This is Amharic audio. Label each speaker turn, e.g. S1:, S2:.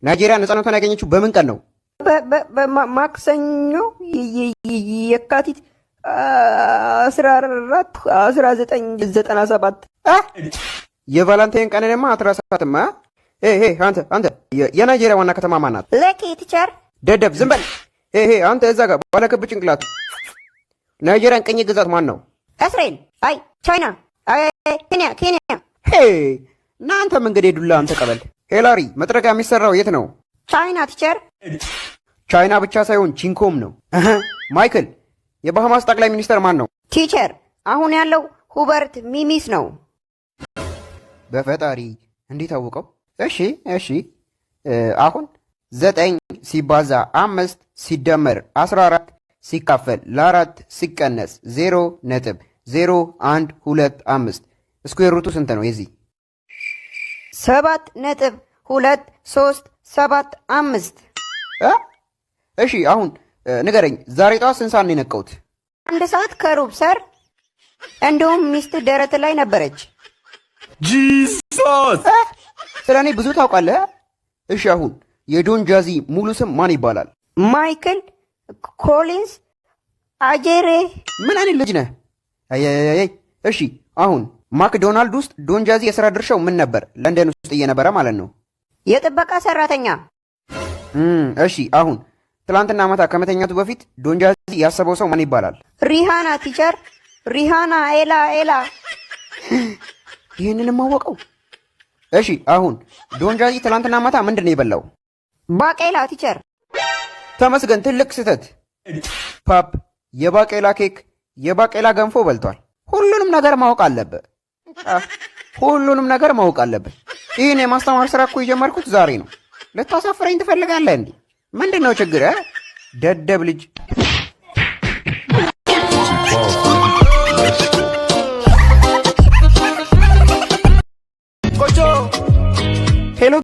S1: ናይጄሪያ ነፃነቷን ያገኘችው በምን ቀን ነው?
S2: ማክሰኞ የካቲት 14 1997።
S1: የቫላንታይን ቀን ደግሞ አትረሳትማ። አንተ የናይጄሪያ ዋና ከተማ ማን ናት?
S2: ለኪ ቲቸር።
S1: ደደብ ዝም በል። አንተ እዛ ጋር ባለክብ ጭንቅላቱ ናይጄሪያን ቅኝ ግዛት ማን ነው?
S2: እስራኤል። አይ ቻይና። አይ ኬንያ።
S1: እናንተም እንግዲህ ዱላ አንተ ቀበል። ሄላሪ መጥረጊያ የሚሰራው የት ነው?
S2: ቻይና ቲቸር።
S1: ቻይና ብቻ ሳይሆን ቺንኮም ነው። ማይክል የባሃማስ ጠቅላይ ሚኒስተር ማን ነው?
S2: ቲቸር አሁን ያለው ሁበርት ሚሚስ ነው።
S1: በፈጣሪ እንዴት አወቀው? እሺ አሁን 9 ሲባዛ 5 ሲደመር 14 ሲካፈል ለ4 ሲቀነስ 0.0125 ስኩዌር ሩቱ ስንት ነው? የዚህ
S2: 7.2375።
S1: እሺ አሁን ንገረኝ፣ ዛሬ ጠዋት ስንት ሰዓት ነው የነቃሁት?
S2: 1 ሰዓት ከሩብ ሰር። እንደውም ሚስት ደረት ላይ ነበረች።
S3: ጂሰስ!
S1: ስለ እኔ ብዙ ታውቃለህ። እሺ አሁን የዶን ጃዚ ሙሉ ስም ማን ይባላል?
S2: ማይክል ኮሊንስ አጄሬ።
S1: ምን አይነት ልጅ ነህ? እሺ አሁን ማክዶናልድ ውስጥ ዶን ጃዚ የሥራ ድርሻው ምን ነበር? ለንደን ውስጥ እየነበረ ማለት ነው።
S2: የጥበቃ ሰራተኛ።
S1: እሺ አሁን ትላንትና ማታ ከመተኛቱ በፊት ዶን ጃዚ ያሰበው ሰው ማን ይባላል?
S2: ሪሃና ቲቸር። ሪሃና ኤላ።
S1: ይህንንም አወቀው። እሺ አሁን ዶን ጃዚ ትላንትና ማታ ምንድን ነው የበላው?
S2: ባቄላ ቲቸር።
S1: ተመስገን፣ ትልቅ ስህተት። ፓፕ የባቄላ ኬክ፣ የባቄላ ገንፎ በልቷል። ሁሉንም ነገር ማወቅ አለብህ። ይህን የማስተማር ስራ እኮ የጀመርኩት ዛሬ ነው። ልታሳፍረኝ ትፈልጋለህ እንዴ? ምንድን ነው ችግር? ደደብ ልጅ።